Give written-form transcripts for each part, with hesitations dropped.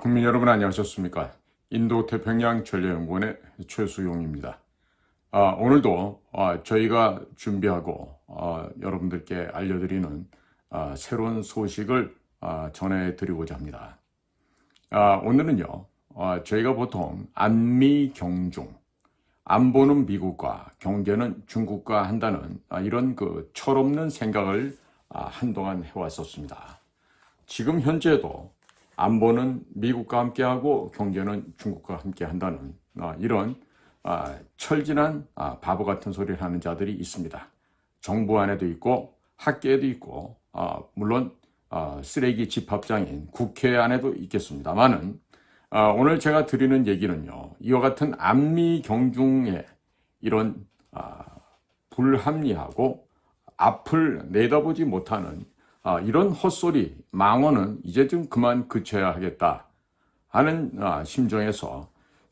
국민 여러분 안녕하셨습니까? 인도태평양 전략연구원의 최수용입니다. 오늘도 저희가 준비하고 여러분들께 알려드리는 새로운 소식을 전해드리고자 합니다. 오늘은요, 저희가 보통 안미경중, 안보는 미국과 경제는 중국과 한다는 이런 철없는 생각을 한동안 해왔었습니다. 지금 현재도 안보는 미국과 함께하고 경제는 중국과 함께한다는 이런 철진한 바보 같은 소리를 하는 자들이 있습니다. 정부 안에도 있고 학계에도 있고 물론 쓰레기 집합장인 국회 안에도 있겠습니다만은 오늘 제가 드리는 얘기는요, 이와 같은 안미경중의 이런 불합리하고 앞을 내다보지 못하는 이런 헛소리, 망언은 이제 좀 그만 그쳐야 하겠다 하는 심정에서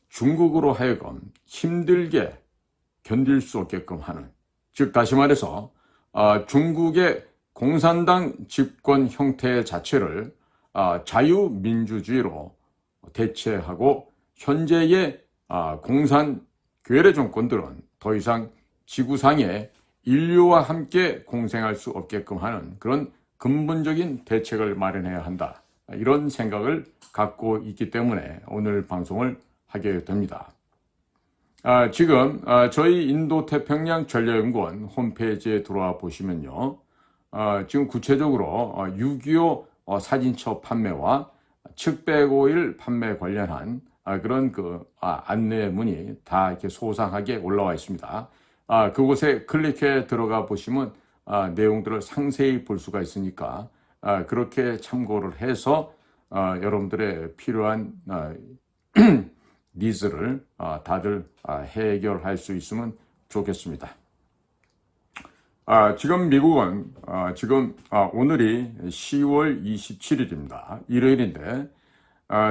중국으로 하여금 힘들게 견딜 수 없게끔 하는, 즉 다시 말해서 중국의 공산당 집권 형태 자체를 자유민주주의로 대체하고 현재의 공산 괴뢰 정권들은 더 이상 지구상에 인류와 함께 공생할 수 없게끔 하는 그런 근본적인 대책을 마련해야 한다. 이런 생각을 갖고 있기 때문에 오늘 방송을 하게 됩니다. 지금 저희 인도태평양 전략연구원 홈페이지에 들어와 보시면요. 지금 구체적으로 6.25 사진첩 판매와 측백오일 판매 관련한 그런 안내문이 다 이렇게 소상하게 올라와 있습니다. 그곳에 클릭해 들어가 보시면 내용들을 상세히 볼 수가 있으니까 그렇게 참고를 해서 여러분들의 필요한 니즈를 다들 해결할 수 있으면 좋겠습니다. 지금 미국은 지금 오늘이 10월 27일입니다. 일요일인데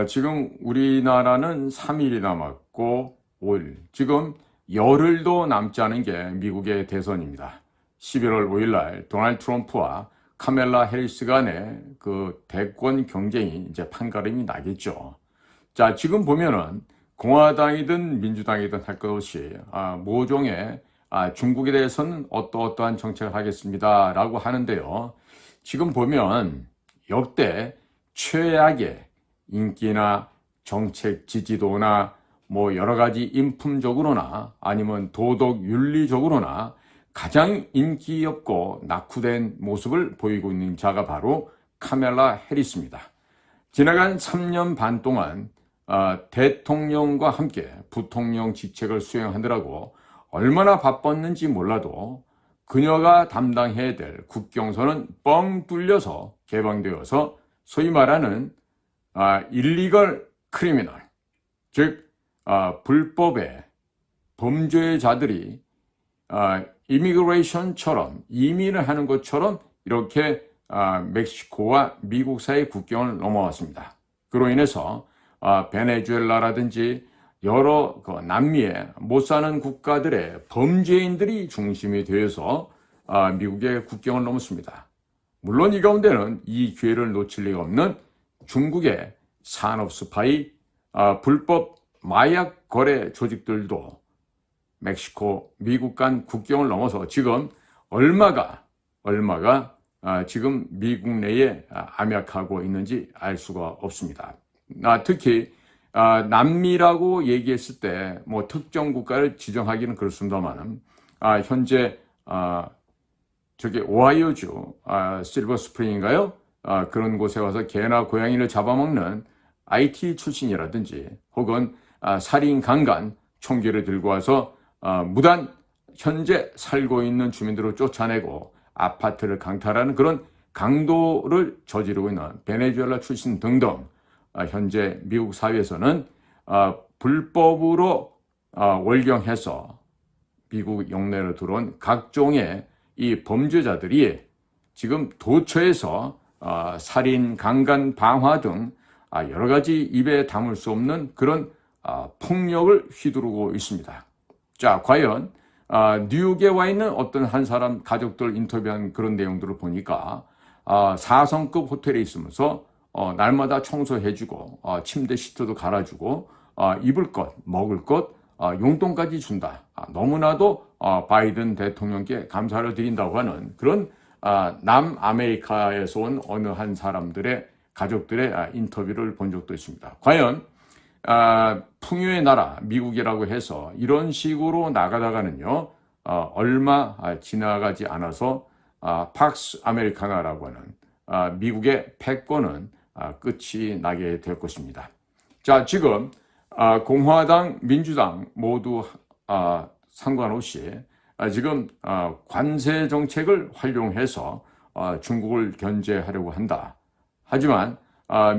지금 우리나라는 3일이 남았고 5일, 지금 열흘도 남지 않은 게 미국의 대선입니다. 11월 5일 날 도널드 트럼프와 카멜라 해리스 간의 그 대권 경쟁이 이제 판가름이 나겠죠. 자, 지금 보면은 공화당이든 민주당이든 할 것 없이 모종의 중국에 대해서는 어떠한 정책을 하겠습니다 라고 하는데요. 지금 보면 역대 최악의 인기나 정책 지지도나 뭐 여러 가지 인품적으로나 아니면 도덕 윤리적으로나 가장 인기 없고 낙후된 모습을 보이고 있는 자가 바로 카멜라 해리스입니다. 지나간 3년 반 동안 대통령과 함께 부통령 직책을 수행하느라고 얼마나 바빴는지 몰라도 그녀가 담당해야 될 국경선은 뻥 뚫려서 개방되어서 소위 말하는 일리걸 크리미널, 즉 불법의 범죄자들이 이미그레이션처럼 이민을 하는 것처럼 이렇게 멕시코와 미국 사이의 국경을 넘어왔습니다. 그로 인해서 베네수엘라라든지 여러 남미에 못 사는 국가들의 범죄인들이 중심이 되어서 미국의 국경을 넘었습니다. 물론 이 가운데는 이 기회를 놓칠 리가 없는 중국의 산업 스파이, 불법 마약 거래 조직들도 멕시코, 미국 간 국경을 넘어서 지금 얼마가 지금 미국 내에 암약하고 있는지 알 수가 없습니다. 특히 남미라고 얘기했을 때 뭐 특정 국가를 지정하기는 그렇습니다만 현재 저기 오하이오주 실버 스프링인가요? 그런 곳에 와서 개나 고양이를 잡아먹는 IT 출신이라든지 혹은 살인 강간 총기를 들고 와서 무단 현재 살고 있는 주민들을 쫓아내고 아파트를 강탈하는 그런 강도를 저지르고 있는 베네수엘라 출신 등등 현재 미국 사회에서는 불법으로 월경해서 미국 영내로 들어온 각종의 이 범죄자들이 지금 도처에서 살인, 강간, 방화 등 여러 가지 입에 담을 수 없는 그런 폭력을 휘두르고 있습니다. 자, 과연 뉴욕에 와 있는 어떤 한 사람 가족들 인터뷰한 그런 내용들을 보니까 4성급 호텔에 있으면서 날마다 청소해주고 침대 시트도 갈아주고 입을 것, 먹을 것, 용돈까지 준다. 너무나도 바이든 대통령께 감사를 드린다고 하는 그런 남아메리카에서 온 어느 한 사람들의 가족들의 인터뷰를 본 적도 있습니다. 과연 풍요의 나라 미국이라고 해서 이런 식으로 나가다가는요 얼마 지나가지 않아서 팍스 아메리카나라고 하는 미국의 패권은 끝이 나게 될 것입니다. 자, 지금 공화당, 민주당 모두 상관없이 지금 관세 정책을 활용해서 중국을 견제하려고 한다. 하지만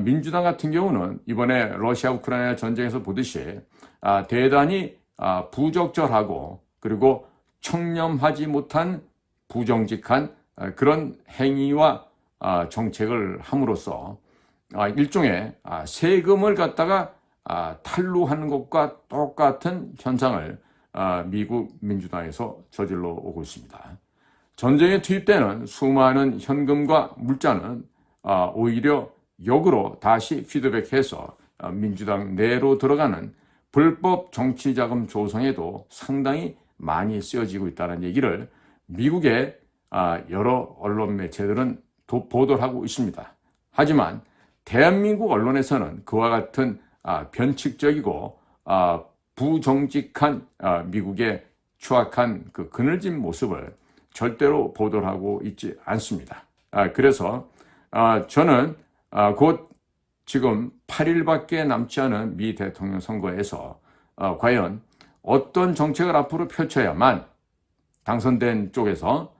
민주당 같은 경우는 이번에 러시아 우크라이나 전쟁에서 보듯이 대단히 부적절하고 그리고 청렴하지 못한 부정직한 그런 행위와 정책을 함으로써 일종의 세금을 갖다가 탈루하는 것과 똑같은 현상을 미국 민주당에서 저질러 오고 있습니다. 전쟁에 투입되는 수많은 현금과 물자는 오히려 역으로 다시 피드백해서 민주당 내로 들어가는 불법 정치자금 조성에도 상당히 많이 쓰여지고 있다는 얘기를 미국의 여러 언론 매체들은 보도를 하고 있습니다. 하지만 대한민국 언론에서는 그와 같은 변칙적이고 부정직한 미국의 추악한 그 그늘진 모습을 절대로 보도를 하고 있지 않습니다. 그래서 저는 곧 지금 8일밖에 남지 않은 미 대통령 선거에서 과연 어떤 정책을 앞으로 펼쳐야만 당선된 쪽에서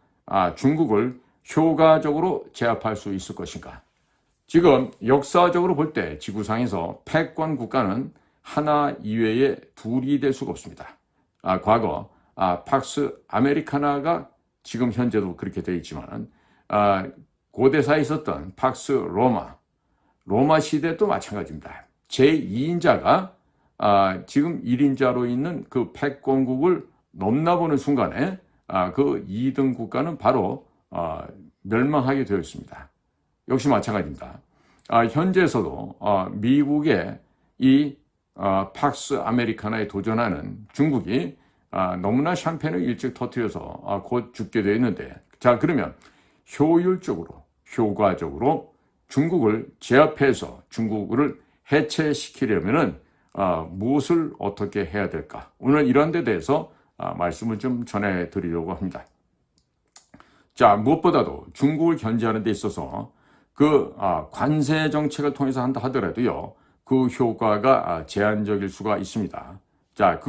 중국을 효과적으로 제압할 수 있을 것인가. 지금 역사적으로 볼 때 지구상에서 패권 국가는 하나 이외에 둘이 될 수가 없습니다. 과거 팍스 아메리카나가 지금 현재도 그렇게 되어 있지만 고대사에 있었던 팍스 로마 시대도 마찬가지입니다. 제2인자가 지금 1인자로 있는 그 패권국을 넘나보는 순간에 그 2등 국가는 바로 멸망하게 되어 있습니다. 역시 마찬가지입니다. 현재에서도 미국의 이 팍스 아메리카나에 도전하는 중국이 너무나 샴페인을 일찍 터뜨려서 곧 죽게 되어 있는데, 자, 그러면 효율적으로 효과적으로 중국을 제압해서 중국을 해체시키려면은 무엇을 어떻게 해야 될까? 오늘 이런 데 대해서 말씀을 좀 전해드리려고 합니다. 자, 무엇보다도 중국을 견제하는 데 있어서 그 관세 정책을 통해서 한다 하더라도요, 그 효과가 제한적일 수가 있습니다. 자,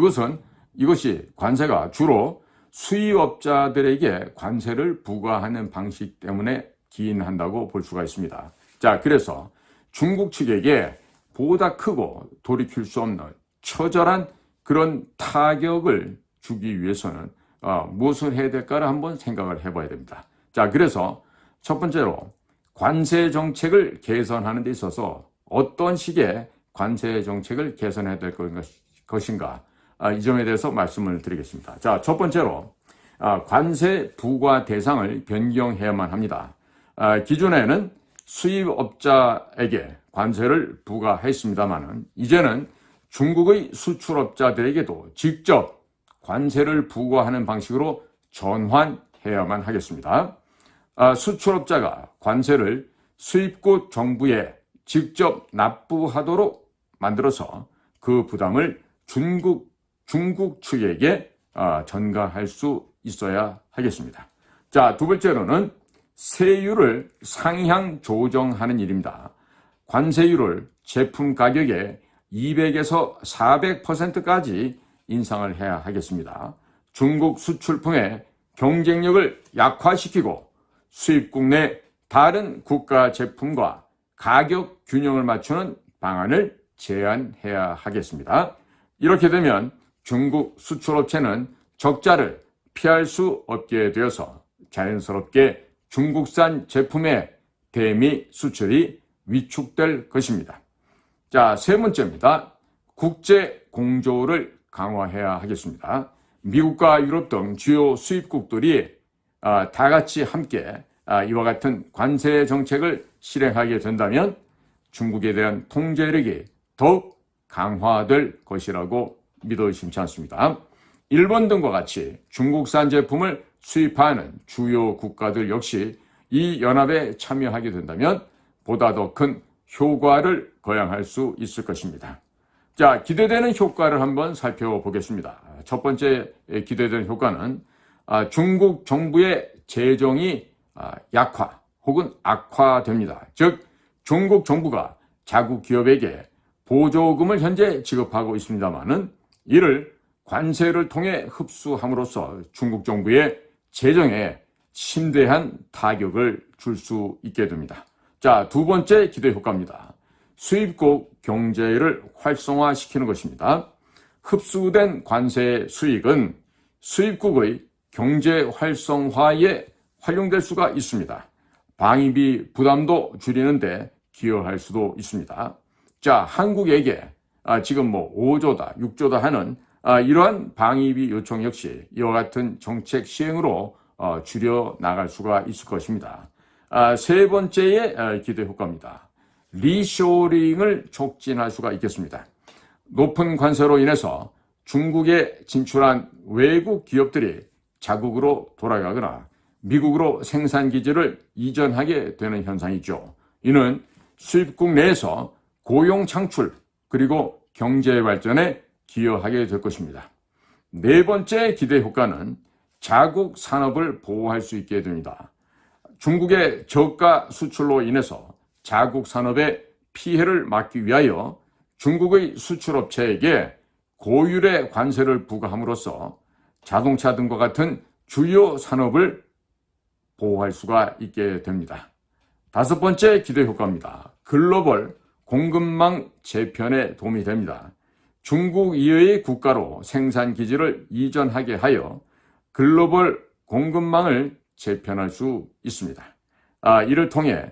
이것이 관세가 주로 수입업자들에게 관세를 부과하는 방식 때문에 기인한다고 볼 수가 있습니다. 자, 그래서 중국 측에게 보다 크고 돌이킬 수 없는 처절한 그런 타격을 주기 위해서는 무엇을 해야 될까를 한번 생각을 해봐야 됩니다. 자, 그래서 첫 번째로 관세 정책을 개선하는 데 있어서 어떤 식의 관세 정책을 개선해야 될 것인가, 이 점에 대해서 말씀을 드리겠습니다. 자, 첫 번째로 관세 부과 대상을 변경해야만 합니다. 기존에는 수입업자에게 관세를 부과했습니다마는 이제는 중국의 수출업자들에게도 직접 관세를 부과하는 방식으로 전환해야만 하겠습니다. 수출업자가 관세를 수입국 정부에 직접 납부하도록 만들어서 그 부담을 중국 측에게 전가할 수 있어야 하겠습니다. 자, 두 번째로는 세율을 상향 조정하는 일입니다. 관세율을 제품 가격의 200에서 400%까지 인상을 해야 하겠습니다. 중국 수출품의 경쟁력을 약화시키고 수입국 내 다른 국가 제품과 가격 균형을 맞추는 방안을 제안해야 하겠습니다. 이렇게 되면 중국 수출업체는 적자를 피할 수 없게 되어서 자연스럽게 중국산 제품의 대미 수출이 위축될 것입니다. 자, 세 번째입니다. 국제 공조를 강화해야 하겠습니다. 미국과 유럽 등 주요 수입국들이 다 같이 함께 이와 같은 관세 정책을 실행하게 된다면 중국에 대한 통제력이 더욱 강화될 것이라고 믿어 의심치 않습니다. 일본 등과 같이 중국산 제품을 수입하는 주요 국가들 역시 이 연합에 참여하게 된다면 보다 더 큰 효과를 거양할 수 있을 것입니다. 자, 기대되는 효과를 한번 살펴보겠습니다. 첫 번째 기대되는 효과는 중국 정부의 재정이 약화 혹은 악화됩니다. 즉 중국 정부가 자국 기업에게 보조금을 현재 지급하고 있습니다마는 이를 관세를 통해 흡수함으로써 중국 정부의 재정에 심대한 타격을 줄 수 있게 됩니다. 자, 두 번째 기대 효과입니다. 수입국 경제를 활성화시키는 것입니다. 흡수된 관세 수익은 수입국의 경제 활성화에 활용될 수가 있습니다. 방위비 부담도 줄이는데 기여할 수도 있습니다. 자, 한국에게 지금 5조다, 6조다 하는 이러한 방위비 요청 역시 이와 같은 정책 시행으로 줄여 나갈 수가 있을 것입니다. 세 번째의 기대 효과입니다. 리쇼링을 촉진할 수가 있겠습니다. 높은 관세로 인해서 중국에 진출한 외국 기업들이 자국으로 돌아가거나 미국으로 생산기지를 이전하게 되는 현상이죠. 이는 수입국 내에서 고용 창출 그리고 경제 발전에 기여하게 될 것입니다. 네 번째 기대 효과는 자국 산업을 보호할 수 있게 됩니다. 중국의 저가 수출로 인해서 자국 산업의 피해를 막기 위하여 중국의 수출업체에게 고율의 관세를 부과함으로써 자동차 등과 같은 주요 산업을 보호할 수가 있게 됩니다. 다섯 번째 기대 효과입니다. 글로벌 공급망 재편에 도움이 됩니다. 중국 이외의 국가로 생산 기지를 이전하게 하여 글로벌 공급망을 재편할 수 있습니다. 이를 통해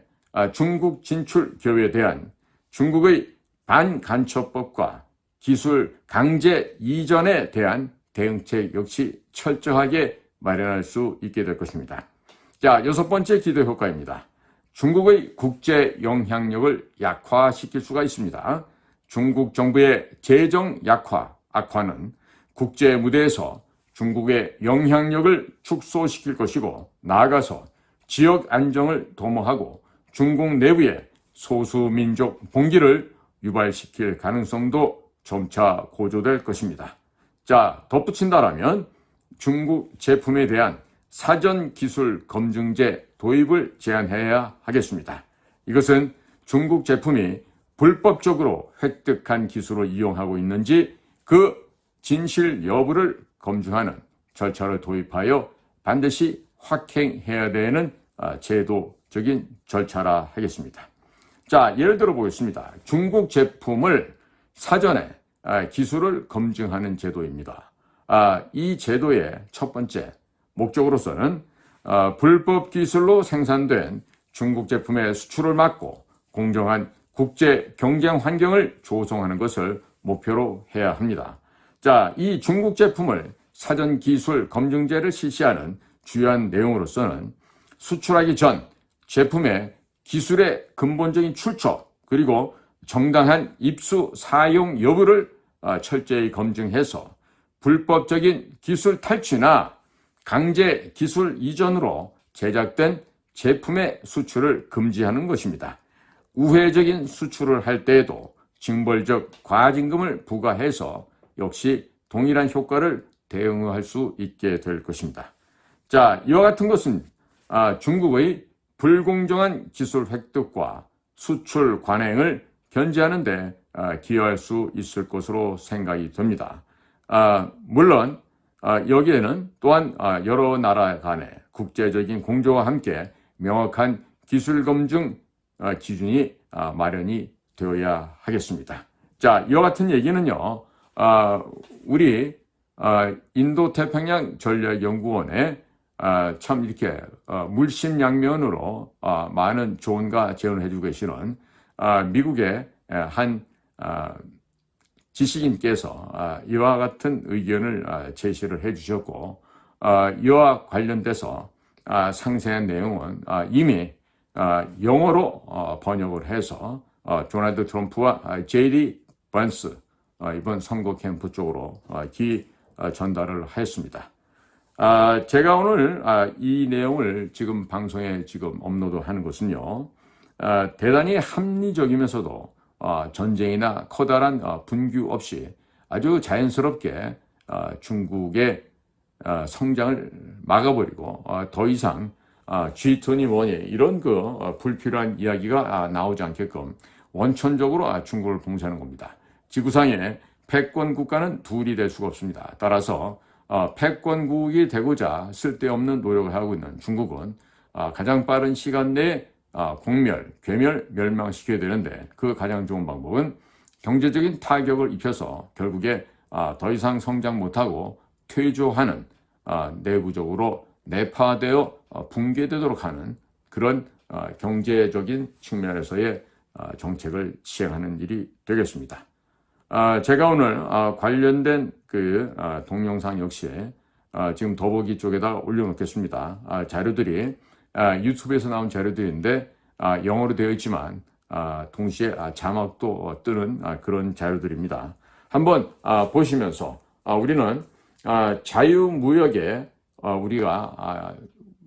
중국 진출 기업에 대한 중국의 반간첩법과 기술 강제 이전에 대한 대응책 역시 철저하게 마련할 수 있게 될 것입니다. 자, 여섯 번째 기대 효과입니다. 중국의 국제 영향력을 약화시킬 수가 있습니다. 중국 정부의 재정 악화는 국제 무대에서 중국의 영향력을 축소시킬 것이고 나아가서 지역 안정을 도모하고 중국 내부의 소수민족 봉기를 유발시킬 가능성도 점차 고조될 것입니다. 자, 덧붙인다라면 중국 제품에 대한 사전 기술 검증제 도입을 제한해야 하겠습니다. 이것은 중국 제품이 불법적으로 획득한 기술을 이용하고 있는지 그 진실 여부를 검증하는 절차를 도입하여 반드시 확행해야 되는 제도적인 절차라 하겠습니다. 자, 예를 들어 보겠습니다. 중국 제품을 사전에 기술을 검증하는 제도입니다. 이 제도의 첫 번째 목적으로서는 불법 기술로 생산된 중국 제품의 수출을 막고 공정한 국제 경쟁 환경을 조성하는 것을 목표로 해야 합니다. 자, 이 중국 제품을 사전 기술 검증제를 실시하는 주요한 내용으로서는 수출하기 전 제품의 기술의 근본적인 출처 그리고 정당한 입수 사용 여부를 철저히 검증해서 불법적인 기술 탈취나 강제 기술 이전으로 제작된 제품의 수출을 금지하는 것입니다. 우회적인 수출을 할 때에도 징벌적 과징금을 부과해서 역시 동일한 효과를 대응할 수 있게 될 것입니다. 자, 이와 같은 것은 중국의 불공정한 기술 획득과 수출 관행을 견제하는 데 기여할 수 있을 것으로 생각이 됩니다. 물론 여기에는 또한 여러 나라 간의 국제적인 공조와 함께 명확한 기술 검증 기준이 마련이 되어야 하겠습니다. 자, 이와 같은 얘기는요, 우리 인도태평양 전략연구원에 참 이렇게 물심양면으로 많은 조언과 제언을 해주고 계시는 미국의 한 지식인께서 이와 같은 의견을 제시를 해주셨고 이와 관련돼서 상세한 내용은 이미 영어로 번역을 해서 도널드 트럼프와 JD 번스 이번 선거 캠프 쪽으로 전달을 하였습니다. 제가 오늘 이 내용을 지금 방송에 지금 업로드하는 것은요, 대단히 합리적이면서도 전쟁이나 커다란 분규 없이 아주 자연스럽게 중국의 성장을 막아버리고 더 이상 G20이 이런 불필요한 이야기가 나오지 않게끔 원천적으로 중국을 봉쇄하는 겁니다. 지구상에 패권 국가는 둘이 될 수가 없습니다. 따라서 패권국이 되고자 쓸데없는 노력을 하고 있는 중국은 가장 빠른 시간 내에 공멸, 괴멸, 멸망시켜야 되는데 그 가장 좋은 방법은 경제적인 타격을 입혀서 결국에 더 이상 성장 못하고 퇴조하는 내부적으로 내파되어 붕괴되도록 하는 그런 경제적인 측면에서의 정책을 시행하는 일이 되겠습니다. 제가 오늘 관련된 동영상 역시 지금 더보기 쪽에다 올려놓겠습니다. 자료들이 유튜브에서 나온 자료들인데 영어로 되어 있지만 동시에 자막도 뜨는 그런 자료들입니다. 한번 보시면서 우리는 자유무역에 우리가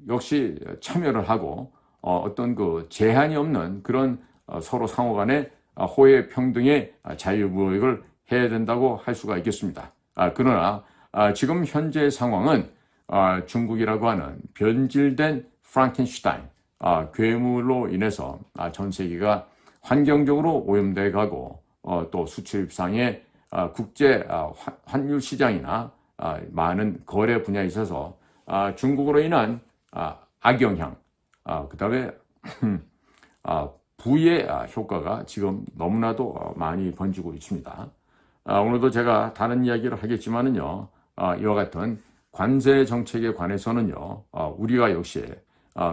역시 참여를 하고 어떤 제한이 없는 그런 서로 상호간의 호혜 평등의 자유무역을 해야 된다고 할 수가 있겠습니다. 그러나 지금 현재 상황은 중국이라고 하는 변질된 프랑켄슈타인 괴물로 인해서 전 세계가 환경적으로 오염돼 가고 또 수출입상의 국제 환율 시장이나 많은 거래 분야에 있어서 중국으로 인한 악영향, 그 다음에 부의 효과가 지금 너무나도 많이 번지고 있습니다. 오늘도 제가 다른 이야기를 하겠지만은요, 이와 같은 관세 정책에 관해서는요, 우리가 역시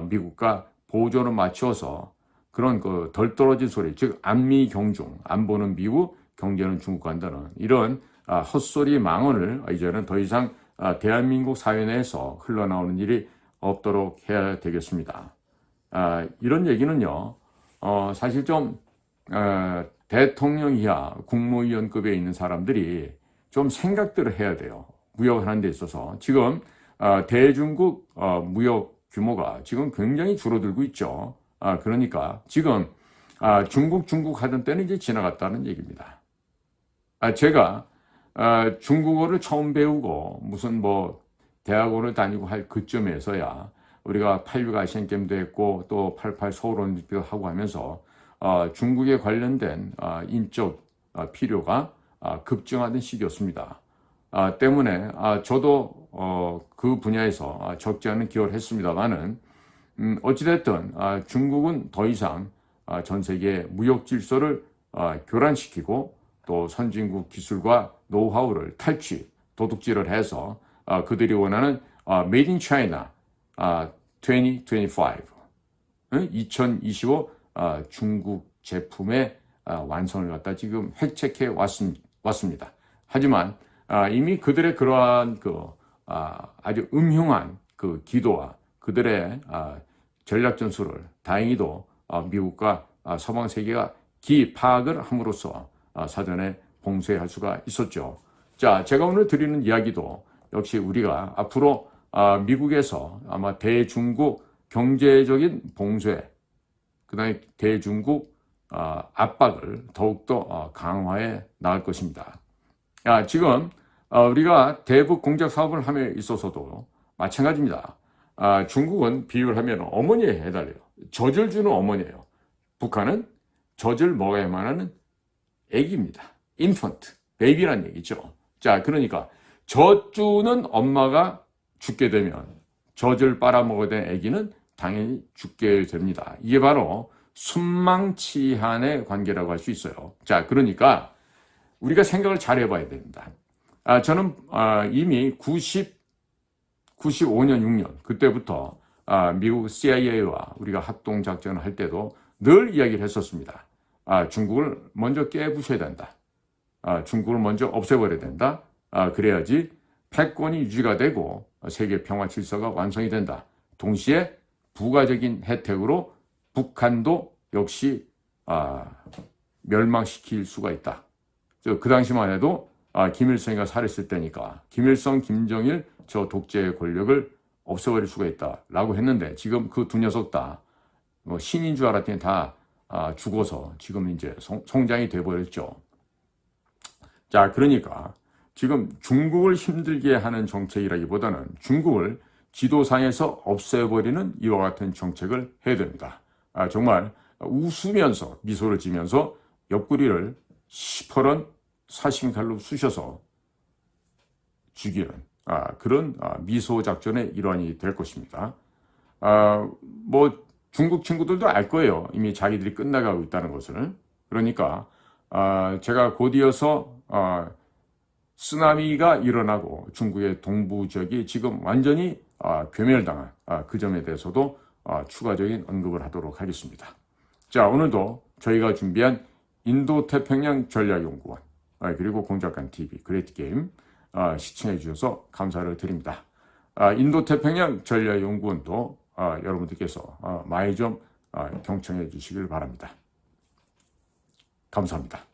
미국과 보조를 맞추어서 그런 덜 떨어진 소리, 즉 안미 경중, 안 보는 미국, 경제는 중국 간다는 이런 헛소리 망언을 이제는 더 이상 대한민국 사회 내에서 흘러나오는 일이 없도록 해야 되겠습니다. 이런 얘기는요, 사실 좀 대통령 이하 국무위원급에 있는 사람들이 좀 생각들을 해야 돼요. 무역을 하는 데 있어서 지금 대중국 무역 규모가 지금 굉장히 줄어들고 있죠. 그러니까 지금 중국 하던 때는 이제 지나갔다는 얘기입니다. 제가 중국어를 처음 배우고 무슨 대학원을 다니고 할 그쯤에서야 우리가 86 아시안게임도 했고 또 88 서울올림픽도 하고 하면서 중국에 관련된 인적 필요가 급증하던 시기였습니다. 때문에 저도 그 분야에서 적지 않은 기여를 했습니다만은 어찌됐든 중국은 더 이상 전 세계 무역 질서를 교란시키고 또 선진국 기술과 노하우를 탈취, 도둑질을 해서 그들이 원하는 Made in China 2025, 2025 중국 제품의 완성을 갖다 지금 획책해 왔습니다. 하지만 이미 그들의 그러한 아주 음흉한 기도와 그들의 전략 전술을 다행히도 미국과 서방 세계가 파악을 함으로써 사전에 봉쇄할 수가 있었죠. 자, 제가 오늘 드리는 이야기도 역시 우리가 앞으로 미국에서 아마 대중국 경제적인 봉쇄, 그 다음에 대중국 압박을 더욱더 강화해 나갈 것입니다. 지금 우리가 대북 공작 사업을 함에 있어서도 마찬가지입니다. 중국은 비유를 하면 어머니에 해달래요. 젖을 주는 어머니예요. 북한은 젖을 먹어야만 하는 애기입니다. 인펀트, 베이비란 얘기죠. 자, 그러니까 젖 주는 엄마가 죽게 되면 젖을 빨아먹어야 되는 애기는 당연히 죽게 됩니다. 이게 바로 순망치한의 관계라고 할 수 있어요. 자, 그러니까 우리가 생각을 잘 해봐야 됩니다. 저는 이미 95년, 6년 그때부터 미국 CIA와 우리가 합동작전을 할 때도 늘 이야기를 했었습니다. 중국을 먼저 깨부셔야 된다. 중국을 먼저 없애버려야 된다. 그래야지 패권이 유지가 되고 세계 평화 질서가 완성이 된다. 동시에 부가적인 혜택으로 북한도 역시 멸망시킬 수가 있다. 그 당시만 해도 김일성이가 살았을 때니까 김일성, 김정일 저 독재의 권력을 없애버릴 수가 있다라고 했는데 지금 그 두 녀석 다 신인 줄 알았더니 다 죽어서 지금 이제 송장이 돼버렸죠. 자, 그러니까 지금 중국을 힘들게 하는 정책이라기보다는 중국을 지도상에서 없애버리는 이와 같은 정책을 해야 됩니다. 정말 웃으면서 미소를 지면서 옆구리를 시퍼런 사심칼로 쑤셔서 죽이는 그런 미소 작전의 일환이 될 것입니다. 뭐 중국 친구들도 알 거예요. 이미 자기들이 끝나가고 있다는 것을. 그러니까 제가 곧이어서 쓰나미가 일어나고 중국의 동부 지역이 지금 완전히 괴멸당한 그 점에 대해서도 추가적인 언급을 하도록 하겠습니다. 자, 오늘도 저희가 준비한 인도태평양 전략연구원 그리고 공작관TV 그레이트게임 시청해 주셔서 감사를 드립니다. 인도태평양 전략연구원도 여러분들께서 많이 좀 경청해 주시길 바랍니다. 감사합니다.